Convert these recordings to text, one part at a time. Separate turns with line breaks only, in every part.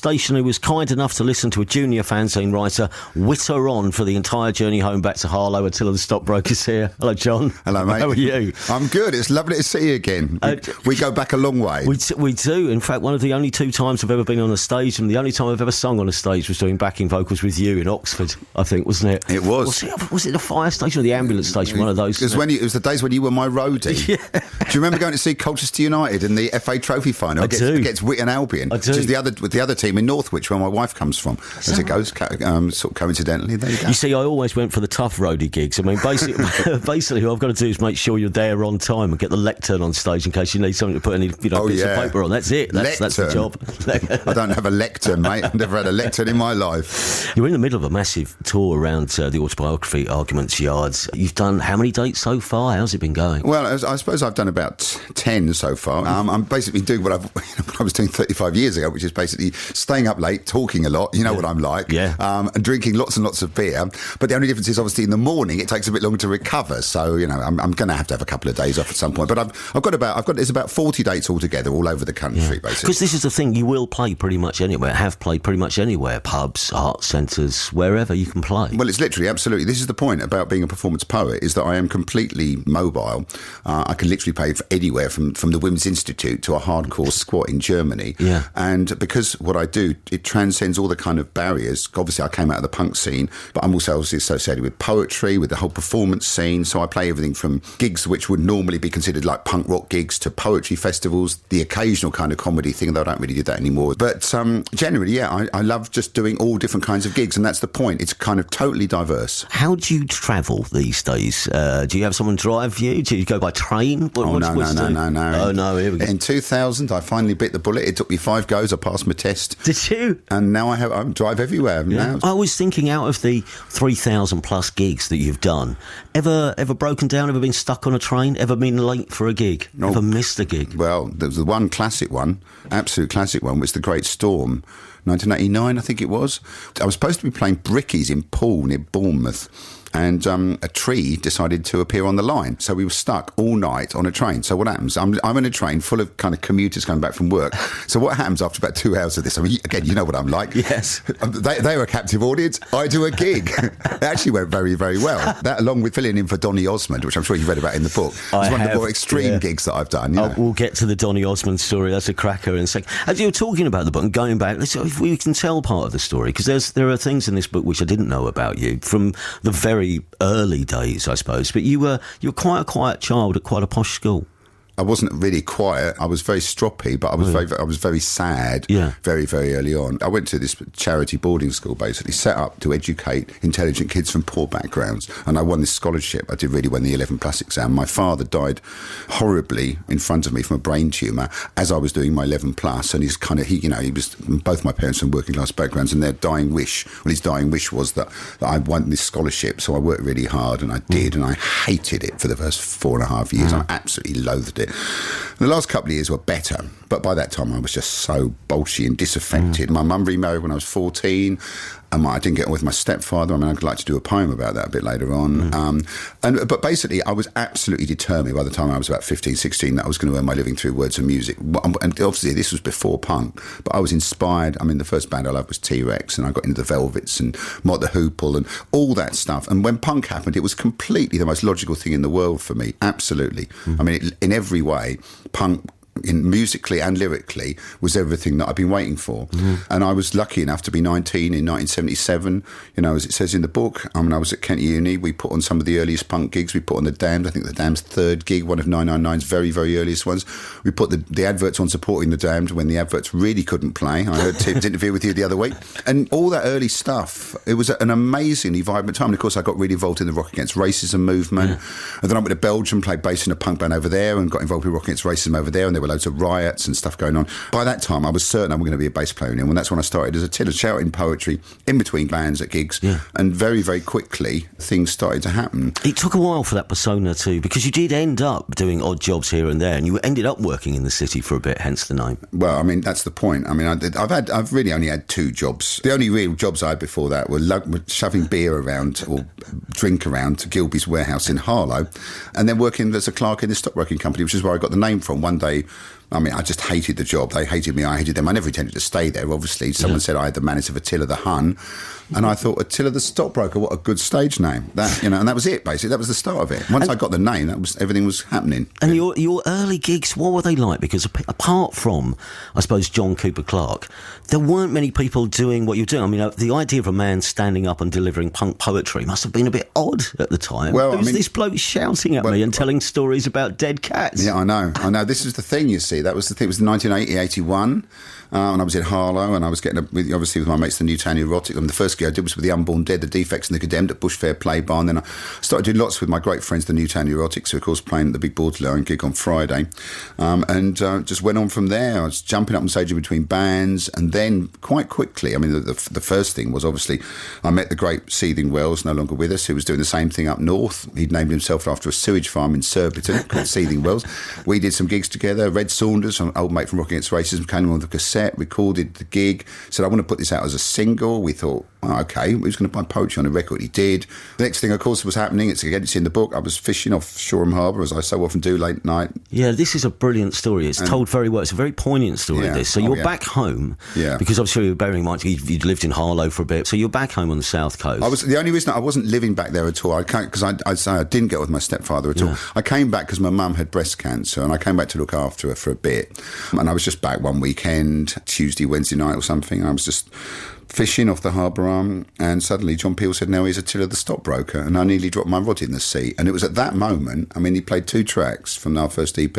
Station who was kind enough to listen to a junior fanzine writer witter on for the entire journey home back to Harlow. Attilla The Stockbroker's here. Hello, John.
Hello, mate.
How are you?
I'm good. It's lovely to see you again. We go back a long way.
We do. In fact, one of the only two times I've ever been on a stage, and the only time I've ever sung on a stage, was doing backing vocals with you in Oxford, I think, wasn't it?
It was.
Was it the fire station or the ambulance station? One of those.
It was the days when you were my roadie.
Yeah.
Do you remember going to see Colchester United in the FA Trophy final against Witten Albion?
I do.
Which is the other team in Northwich, where my wife comes from, as it goes, sort of coincidentally. There you go.
You see, I always went for the tough roadie gigs. I mean, basically what I've got to do is make sure you're there on time and get the lectern on stage in case you need something to put any bits of paper on. That's it. That's the job.
I don't have a lectern, mate. I've never had a lectern in my life.
You're in the middle of a massive tour around the autobiography Arguments Yards. You've done how many dates so far? How's it been going?
Well, I suppose I've done about 10 so far. I'm basically doing what I was doing 35 years ago, which is basically staying up late, talking a lot. You know what I'm like.
Yeah.
And drinking lots and lots of beer. But the only difference is, obviously, in the morning, it takes a bit longer to recover. So, I'm going to have a couple of days off at some point. But there's about 40 dates altogether all over the country, basically.
Because this is the thing, you will play pretty much anywhere, have played pretty much anywhere, pubs, art centres, wherever you can play.
Well, it's literally, absolutely. This is the point about being a performance poet, is that I am completely mobile. I can literally play anywhere from the Women's Institute to a hardcore squat in Germany.
Yeah.
And because what I do, it transcends all the kind of barriers. Obviously, I came out of the punk scene, but I'm also obviously associated with poetry, with the whole performance scene. So I play everything from gigs which would normally be considered like punk rock gigs to poetry festivals, the occasional kind of comedy thing, though I don't really do that anymore. But generally, I love just doing all different kinds of gigs, and that's the point. It's kind of totally diverse.
How do you travel these days? Do you have someone drive you? Do you go by train?
No.
Oh, no, here we go.
In 2000, I finally bit the bullet. It took me 5 goes. I passed my test.
Did you?
And now I drive everywhere now.
I was thinking, out of the 3,000 plus gigs that you've done, ever broken down, ever been stuck on a train, ever been late for a gig, ever missed a gig?
Well, there was the one classic one, absolute classic one, was the Great Storm, 1989, I think it was. I was supposed to be playing Brickies in Poole near Bournemouth, and a tree decided to appear on the line. So we were stuck all night on a train. So what happens? I'm in a train full of kind of commuters coming back from work. So what happens after about 2 hours of this? I mean, again, you know what I'm like.
Yes.
They were a captive audience. I do a gig. It actually went very, very well. That, along with filling in for Donny Osmond, which I'm sure you've read about in the book, is one of the more extreme gigs that I've done.
We'll get to the Donny Osmond story. That's a cracker in a second. As you were talking about the book and going back, if we can tell part of the story, because there are things in this book which I didn't know about you from the very early days, I suppose. But you were quite a quiet child at quite a posh school.
I wasn't really quiet. I was very stroppy, but I was very sad.
Yeah.
Very, very early on. I went to this charity boarding school, basically set up to educate intelligent kids from poor backgrounds, and I won this scholarship. I did really win the 11+ exam. My father died horribly in front of me from a brain tumour as I was doing my 11+, and he was both my parents from working class backgrounds, and his dying wish was that I won this scholarship. So I worked really hard, and I did, and I hated it for the first 4.5 years. I absolutely loathed it. The last couple of years were better, but by that time I was just so bolshy and disaffected. My mum remarried when I was 14, and I didn't get on with my stepfather. I mean, I'd like to do a poem about that a bit later on. But basically, I was absolutely determined by the time I was about 15, 16 that I was going to earn my living through words and music. And obviously, this was before punk, but I was inspired. I mean, the first band I loved was T-Rex, and I got into the Velvets and Mott the Hoople and all that stuff. And when punk happened, it was completely the most logical thing in the world for me. Absolutely. I mean, in every way, punk, musically and lyrically, was everything that I've been waiting for. And I was lucky enough to be 19 in 1977. As it says in the book, I was at Kent Uni. We put on some of the earliest punk gigs. We put on the Damned, I think the Damned's third gig, one of 999's very, very earliest ones. We put the adverts on supporting the Damned when the adverts really couldn't play. I heard Tim's interview with you the other week. And all that early stuff, it was an amazingly vibrant time. And of course, I got really involved in the Rock Against Racism movement. Yeah. And then I went to Belgium, played bass in a punk band over there, and got involved with Rock Against Racism over there, and there were loads of riots and stuff going on. By that time, I was certain I was going to be a bass player in it, and that's when I started as Attilla, shouting poetry in between bands at gigs. Yeah. And very, very quickly, things started to happen.
It took a while for that persona too, because you did end up doing odd jobs here and there, and you ended up working in the city for a bit, hence the name.
Well, I mean, that's the point. I mean, I've really only had 2 jobs. The only real jobs I had before that were shoving beer around or drink around to Gilby's warehouse in Harlow, and then working as a clerk in the stockbroking company, which is where I got the name from. One day, I mean, I just hated the job. They hated me. I hated them. I never intended to stay there, obviously. Someone said I had the manners of Attila the Hun. And I thought, Attila the Stockbroker, what a good stage name. That, you know, and that was it, basically. That was the start of it. Once I got the name, everything was happening.
And your early gigs, what were they like? Because apart from, I suppose, John Cooper Clarke, there weren't many people doing what you're doing. I mean, the idea of a man standing up and delivering punk poetry must have been a bit odd at the time.
Well,
there was this bloke shouting at me and telling stories about dead cats.
Yeah, I know. This is the thing, you see. That was the thing. It was 1980, 81. And I was in Harlow, and I was getting, obviously, with my mates, the Newtown Erotic. And the first gig I did was with the Unborn Dead, the Defects and the Condemned at Bush Fair Play Bar. And then I started doing lots with my great friends, the Newtown Erotics, who, of course, playing at the Big Borderline gig on Friday. And just went on from there. I was jumping up on stage in between bands. And then, quite quickly, I mean, the first thing was, obviously, I met the great Seething Wells, no longer with us, who was doing the same thing up north. He'd named himself after a sewage farm in Surbiton called Seething Wells. We did some gigs together. Red Saunders, an old mate from Rock Against Racism, came on the cassette, recorded the gig, said, I want to put this out as a single. We thought, okay, who's going to buy poetry on a record? He did. The next thing, of course, was happening. It's in the book. I was fishing off Shoreham Harbour, as I so often do, late night.
Yeah, this is a brilliant story. It's told very well. It's a very poignant story, this. So you're back home, because obviously you're bearing in mind you'd lived in Harlow for a bit, so you're back home on the south coast.
The only reason I wasn't living back there at all, because I'd say I didn't get with my stepfather at all. I came back because my mum had breast cancer, and I came back to look after her for a bit. And I was just back one weekend, Tuesday, Wednesday night or something. I was just fishing off the harbour arm, and suddenly John Peel said, now he's Attila the Stockbroker, and I nearly dropped my rod in the sea. And it was at that moment, I mean, he played 2 tracks from our first EP,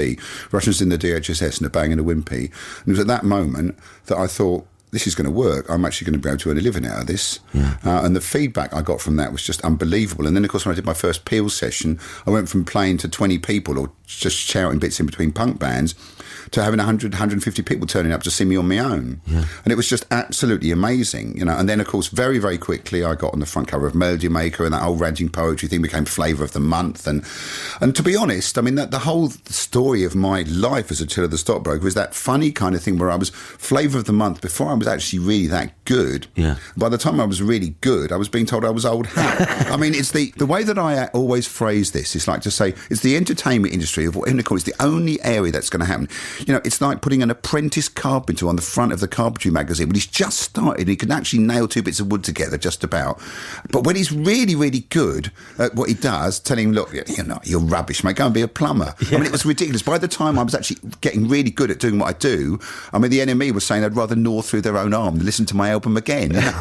Russians in the DHSS and A Bang and a Wimpy, and it was at that moment that I thought, this is going to work. I'm actually going to be able to earn a living out of this. And the feedback I got from that was just unbelievable. And then, of course, when I did my first Peel session, I went from playing to 20 people or just shouting bits in between punk bands to having 100, 150 people turning up to see me on my own. And it was just absolutely amazing, you know. And then, of course, very, very quickly, I got on the front cover of Melody Maker, and that whole ranting poetry thing became flavour of the month. And to be honest, I mean, the whole story of my life as Attila the Stockbroker was that funny kind of thing where I was flavour of the month before I was actually really that good. By the time I was really good, I was being told I was old hat. I mean, it's the way that I always phrase this. It's like to say, it's the entertainment industry of what it's the only area that's going to happen. You know, it's like putting an apprentice carpenter on the front of the carpentry magazine when he's just started. He can actually nail 2 bits of wood together just about. But when he's really, really good at what he does, telling him, look, you're rubbish, mate, go and be a plumber. I mean, it was ridiculous. By the time I was actually getting really good at doing what I do, I mean, the NME was saying I'd rather gnaw through their own arm than listen to my album again, you know?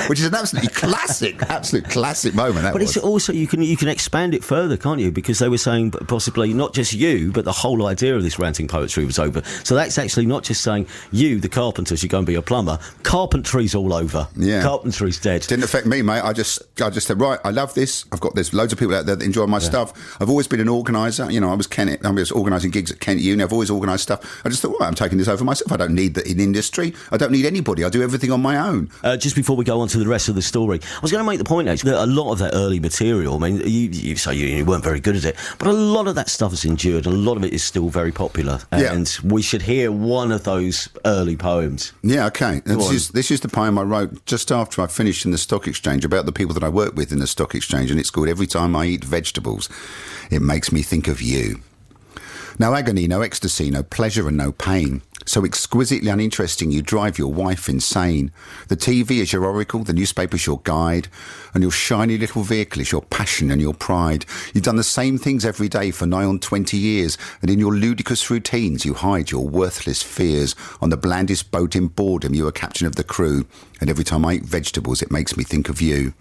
Which is an absolute classic moment.
But it's also, you can expand it further, can't you? Because they were saying possibly not just you, but the whole idea of this ranting poetry was over. So that's actually not just saying you, the carpenter, should go and be a plumber. Carpentry's all over. Carpentry's dead.
Didn't affect me, mate. I just said, right, I love this. There's loads of people out there that enjoy my stuff. I've always been an organiser. You know, I was organising gigs at Kent Uni. I've always organised stuff. I just thought, right, I'm taking this over myself. I don't need the industry. I don't need anybody. I do everything on my own.
Just before we go on to the rest of the story, I was going to make the point, actually, that a lot of that early material, I mean, you say you weren't very good at it, but a lot of that stuff has endured, and a lot of it is still very popular. And we should hear one of those early poems.
Yeah, okay. This is the poem I wrote just after I finished in the Stock Exchange about the people that I work with in the Stock Exchange, and it's called Every Time I Eat Vegetables, It Makes Me Think of You. No agony, no ecstasy, no pleasure and no pain. So exquisitely uninteresting you drive your wife insane. The TV is your oracle, the newspaper's your guide, and your shiny little vehicle is your passion and your pride. You've done the same things every day for nigh on 20 years, and in your ludicrous routines you hide your worthless fears. On the blandest boat in boredom you are captain of the crew, and every time I eat vegetables it makes me think of you.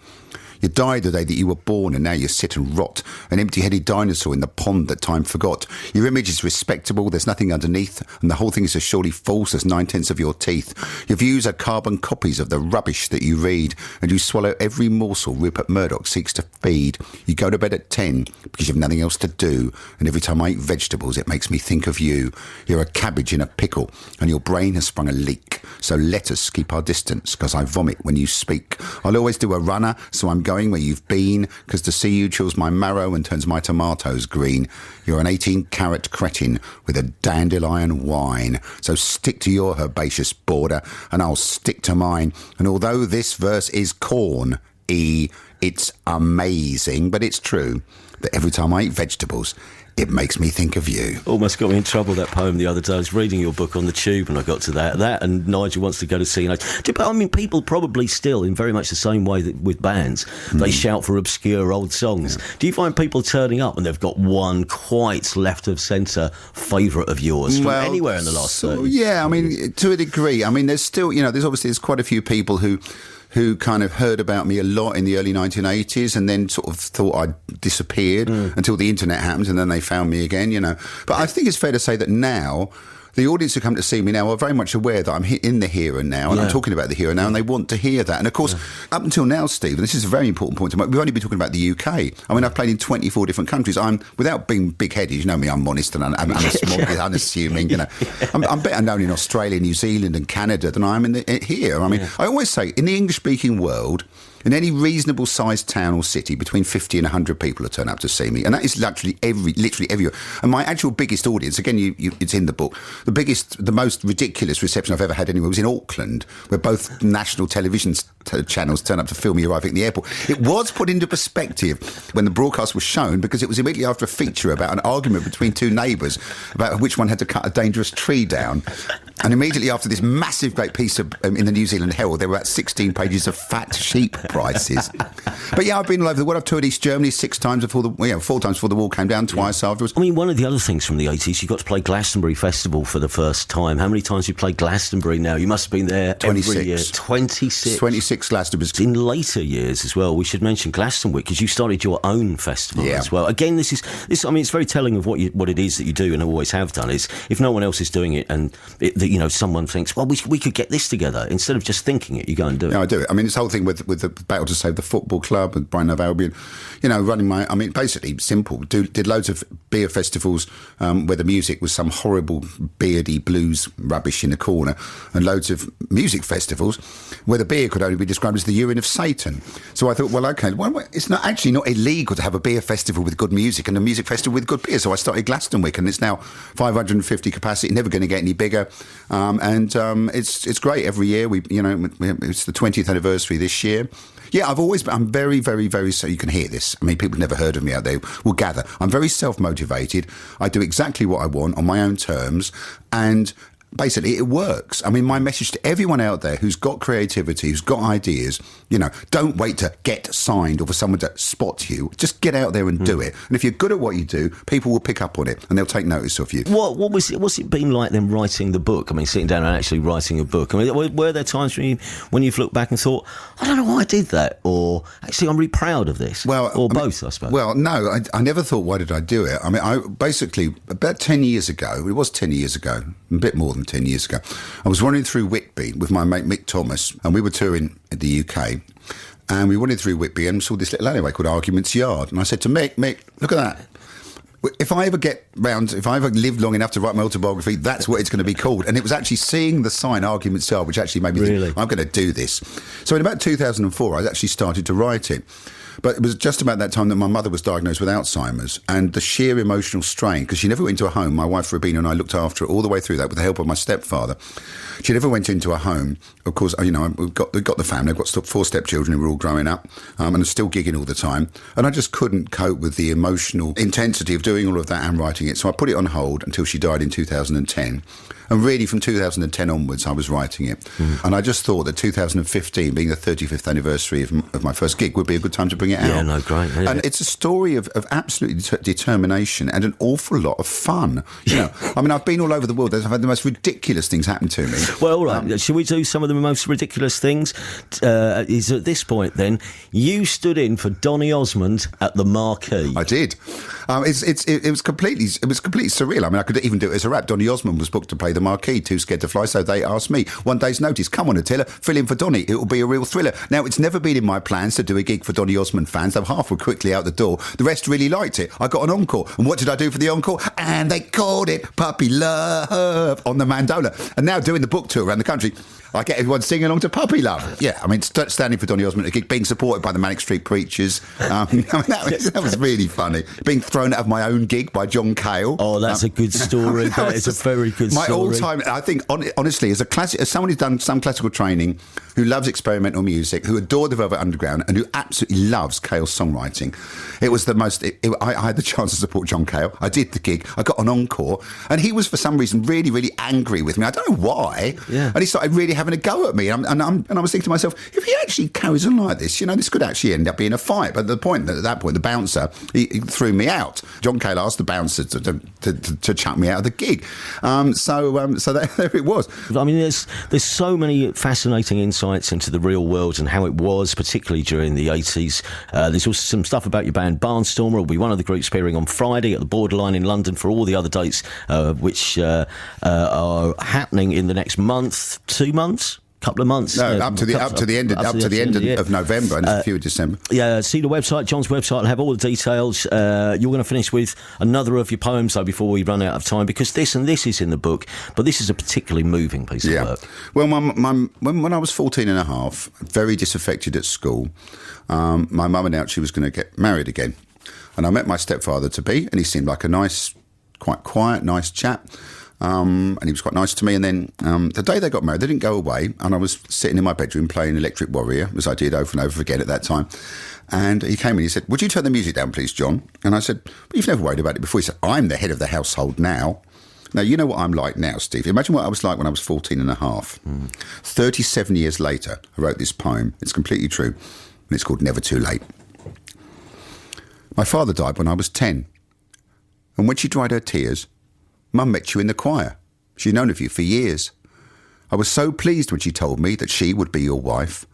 You died the day that you were born, and now you sit and rot, an empty-headed dinosaur in the pond that time forgot. Your image is respectable, there's nothing underneath, and the whole thing is as surely false as 9/10 of your teeth. Your views are carbon copies of the rubbish that you read, and you swallow every morsel Rupert Murdoch seeks to feed. You go to bed at 10 because you've nothing else to do, and every time I eat vegetables it makes me think of you. You're a cabbage in a pickle, and your brain has sprung a leak. So let us keep our distance, because I vomit when you speak. I'll always do a runner, so I'm going where you've been, because to see you chills my marrow and turns my tomatoes green. You're an 18-carat cretin with a dandelion wine. So stick to your herbaceous border, and I'll stick to mine. And although this verse is corn, it's amazing, but it's true that every time I eat vegetables, it makes me think of you.
Almost got me in trouble, that poem, the other day. I was reading your book on the tube and I got to that and Nigel wants to go to see. But I mean, people probably still, in very much the same way that with bands, they shout for obscure old songs. Yeah. Do you find people turning up and they've got one quite left of centre favourite of yours from anywhere in the last 30 years?
Yeah, I mean, to a degree. I mean, there's still, there's quite a few people who kind of heard about me a lot in the early 1980s and then sort of thought I'd disappeared until the internet happened and then they found me again, But I think it's fair to say that now, the audience who come to see me now are very much aware that I'm in the here and now, and I'm talking about the here and now, and they want to hear that. And of course, up until now, Steve, and this is a very important point to make, we've only been talking about the UK. I mean, I've played in 24 different countries. Without being big-headed, you know me, I'm modest and I'm unassuming, I'm better known in Australia, New Zealand and Canada than I am here. I mean, I always say, in the English-speaking world, in any reasonable sized town or city, between 50 and 100 people will turn up to see me. And that is literally everywhere. And my actual biggest audience, again, it's in the book, the most ridiculous reception I've ever had anywhere was in Auckland, where both national television channels turned up to film me arriving at the airport. It was put into perspective when the broadcast was shown, because it was immediately after a feature about an argument between two neighbours about which one had to cut a dangerous tree down. And immediately after this massive great piece of, in the New Zealand Herald, there were about 16 pages of fat sheep prices. But yeah, I've been all over the world. I've toured East Germany 4 times before the wall came down, twice afterwards.
I mean, one of the other things from the 80s, you got to play Glastonbury Festival for the first time. How many times have you played Glastonbury now? You must have been there
26.
every year. 26.
26 Glastonbury.
In later years as well, we should mention Glastonbury, because you started your own festival as well. Again, this. I mean, it's very telling of what it is that you do and always have done. Is if no one else is doing it and someone thinks, well, we could get this together, instead of just thinking it, you go and do it.
No, I do it. I mean, this whole thing with the battle to save the football club and Brighton Hove Albion, running basically simple. Did loads of beer festivals where the music was some horrible beardy blues rubbish in a corner, and loads of music festivals where the beer could only be described as the urine of Satan. So I thought, well, okay, it's not illegal to have a beer festival with good music and a music festival with good beer. So I started Glastonbury, and it's now 550 capacity, never going to get any bigger. It's great every year. It's the 20th anniversary this year. Yeah, I'm very, very, very, so you can hear this. I mean, people never heard of me out there will gather. I'm very self-motivated. I do exactly what I want on my own terms, and basically it works. I mean, my message to everyone out there who's got creativity, who's got ideas, don't wait to get signed or for someone to spot you. Just get out there and do it. And if you're good at what you do, people will pick up on it and they'll take notice of you.
What's it been like then writing the book? I mean, sitting down and actually writing a book. I mean, were there times when you've looked back and thought, I don't know why I did that, or actually I'm really proud of this? Both, I suppose.
Well, no, I never thought, why did I do it? I mean, I basically, about 10 years ago, it was 10 years ago, a bit more than 10 years ago, I was running through Whitby with my mate Mick Thomas, and we were touring in the UK, and we wandered through Whitby and saw this little alleyway called Arguments Yard, and I said to Mick, look at that. If I ever live long enough to write my autobiography, that's what it's going to be called. And it was actually seeing the sign Arguments Yard which actually made me think, I'm going to do this. So in about 2004, I actually started to write it. But it was just about that time that my mother was diagnosed with Alzheimer's, and the sheer emotional strain, because she never went into a home. My wife, Rabina, and I looked after her all the way through that with the help of my stepfather. She never went into a home. Of course, we've got the family. I've got 4 stepchildren who were all growing up, and are still gigging all the time. And I just couldn't cope with the emotional intensity of doing all of that and writing it. So I put it on hold until she died in 2010. And really, from 2010 onwards, I was writing it. And I just thought that 2015, being the 35th anniversary of my first gig, would be a good time to bring it out.
Yeah, no, great. Yeah.
And it's a story of absolute determination and an awful lot of fun. I mean, I've been all over the world. I've had the most ridiculous things happen to me.
Well, all right. Shall we do some of the most ridiculous things? Is at this point, then, you stood in for Donny Osmond at the Marquee.
I did. It was completely surreal. I mean, I could even do it as a rap. Donny Osmond was booked to play the Marquee, too scared to fly, so they asked me. 1 day's notice, come on Attila, fill in for Donny, it will be a real thriller. Now, it's never been in my plans to do a gig for Donny Osmond fans, though half were quickly out the door. The rest really liked it. I got an encore, and what did I do for the encore? And they called it Puppy Love on the Mandola. And now doing the book tour around the country, I get everyone singing along to Puppy Love. Yeah, I mean, standing for Donny Osmond at a gig, being supported by the Manic Street Preachers. That was really funny. Being thrown out of my own gig by John Cale.
Oh, that's a good story. That is a very good story.
My all-time, I think, honestly, as someone who's done some classical training, who loves experimental music, who adored the Velvet Underground, and who absolutely loved loves Cale's songwriting. It was the most... I had the chance to support John Cale. I did the gig. I got an encore. And he was, for some reason, really, really angry with me. I don't know why.
Yeah.
And he started really having a go at me. And I was thinking to myself, if he actually carries on like this, this could actually end up being a fight. But at that point, the bouncer, he threw me out. John Cale asked the bouncer to chuck me out of the gig. So there it was.
I mean, there's so many fascinating insights into the real world and how it was, particularly during the 80s. There's also some stuff about your band Barnstormer. Will be one of the groups appearing on Friday at the Borderline in London. For all the other dates which are happening in the next month, 2 months. Couple of months.
No, up to the end of November and a few of December.
Yeah, see the website, John's website, will have all the details. You're going to finish with another of your poems, though, before we run out of time, because this is in the book, but this is a particularly moving piece of work.
Well, when I was 14 and a half, very disaffected at school, my mum announced she was going to get married again. And I met my stepfather-to-be, and he seemed like a nice, quite quiet, nice chap. And he was quite nice to me. And then the day they got married, they didn't go away. And I was sitting in my bedroom playing Electric Warrior, as I did over and over again at that time. And he came in and he said, "Would you turn the music down, please, John?" And I said, "But you've never worried about it before." He said, "I'm the head of the household now." Now, you know what I'm like now, Steve. Imagine what I was like when I was 14 and a half. 37 years later, I wrote this poem. It's completely true. And it's called Never Too Late. My father died when I was 10. And when she dried her tears, Mum met you in the choir. She'd known of you for years. I was so pleased when she told me that she would be your wife,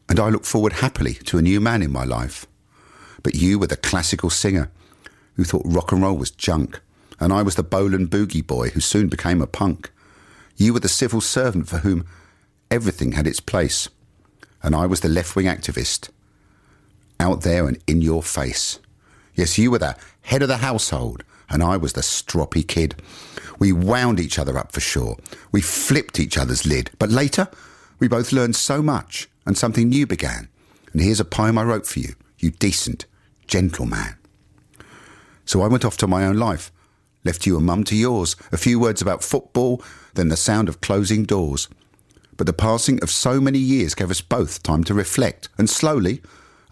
and I looked forward happily to a new man in my life. But you were the classical singer who thought rock and roll was junk, and I was the Bolan boogie boy who soon became a punk. You were the civil servant for whom everything had its place, and I was the left-wing activist, out there and in your face. Yes, you were the head of the household, and I was the stroppy kid. We wound each other up for sure. We flipped each other's lid. But later, we both learned so much, and something new began. And here's a poem I wrote for you, you decent, gentle man. So I went off to my own life, left you and Mum to yours. A few words about football, then the sound of closing doors. But the passing of so many years gave us both time to reflect. And slowly,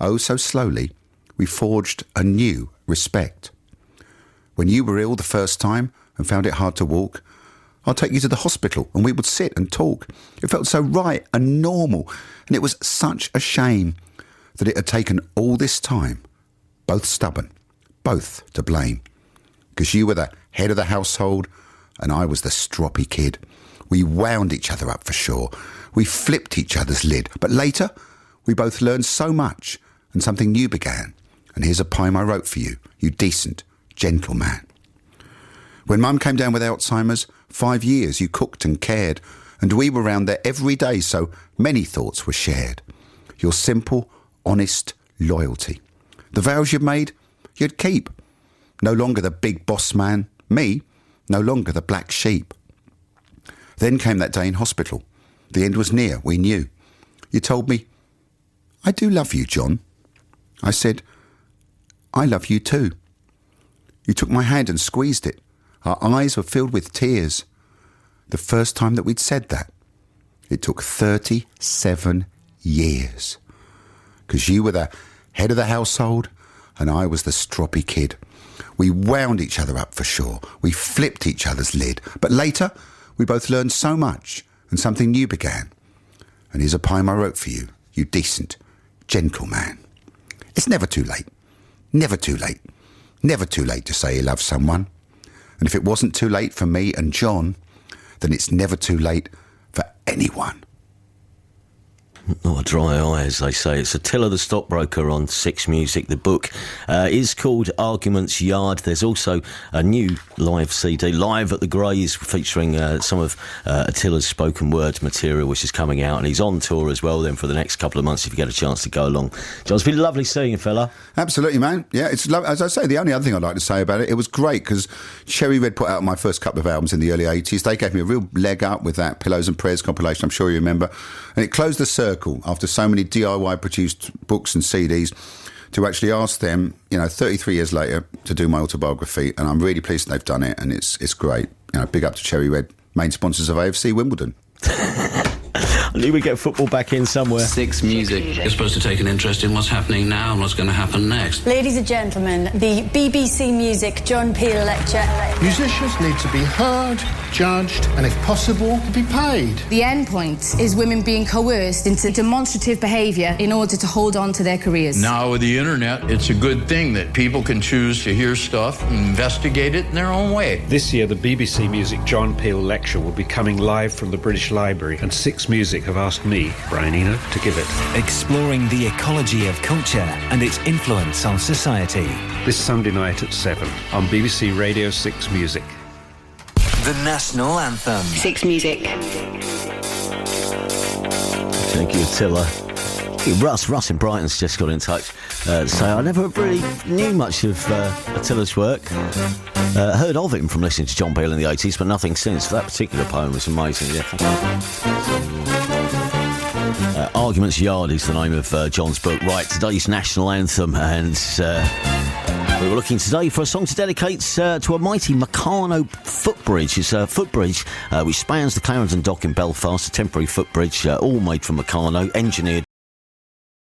oh so slowly, we forged a new respect. When you were ill the first time and found it hard to walk, I'd take you to the hospital and we would sit and talk. It felt so right and normal, and it was such a shame that it had taken all this time, both stubborn, both to blame. Because you were the head of the household and I was the stroppy kid. We wound each other up for sure. We flipped each other's lid. But later, we both learned so much and something new began. And here's a poem I wrote for you, you decent, gentle man. When Mum came down with Alzheimer's, 5 years you cooked and cared, and we were round there every day, so many thoughts were shared. Your simple, honest loyalty. The vows you'd made, you'd keep. No longer the big boss man, me, no longer the black sheep. Then came that day in hospital. The end was near, we knew. You told me, "I do love you, John." I said, "I love you too." You took my hand and squeezed it. Our eyes were filled with tears. The first time that we'd said that. It took 37 years. Because you were the head of the household and I was the stroppy kid. We wound each other up for sure. We flipped each other's lid. But later, we both learned so much and something new began. And here's a poem I wrote for you, you decent, gentle man. It's never too late. Never too late. Never too late to say you love someone. And if it wasn't too late for me and John, then it's never too late for anyone.
Not a dry eye, as they say. It's Attilla The Stockbroker on Six Music. The book is called Arguments Yard. There's also a new live CD, Live at the Greys, featuring some of Attila's spoken word material, which is coming out. And he's on tour as well then for the next couple of months if you get a chance to go along. John, it's been lovely seeing you, fella.
Absolutely, man. Yeah, it's as I say, the only other thing I'd like to say about it, it was great because Cherry Red put out my first couple of albums in the early 80s. They gave me a real leg up with that Pillows and Prayers compilation, I'm sure you remember. And it closed the circle after so many DIY produced books and CDs to actually ask them, 33 years later to do my autobiography, and I'm really pleased they've done it, and it's great. Big up to Cherry Red, main sponsors of AFC Wimbledon.
I knew we'd get football back in somewhere.
Six Music.
You're supposed to take an interest in what's happening now and what's going to happen next.
Ladies and gentlemen, the BBC Music John Peel Lecture.
Musicians need to be heard, judged, and if possible, to be paid.
The end point is women being coerced into demonstrative behaviour in order to hold on to their careers.
Now with the internet, it's a good thing that people can choose to hear stuff and investigate it in their own way.
This year, the BBC Music John Peel Lecture will be coming live from the British Library, and Six Music have asked me, Brian Eno, to give it.
Exploring the ecology of culture and its influence on society.
This Sunday night at 7 on BBC Radio 6 Music.
The National Anthem.
Six Music.
Thank you, Attila. Russ in Brighton's just got in touch to say I never really knew much of Attila's work. Heard of him from listening to John Peel in the 80s, but nothing since. That particular poem was amazing. Yeah. Arguments Yard is the name of John's book. Right, today's national anthem, and we were looking today for a song to dedicate to a mighty Meccano footbridge. It's a footbridge which spans the Clarendon Dock in Belfast, a temporary footbridge, all made from Meccano, engineered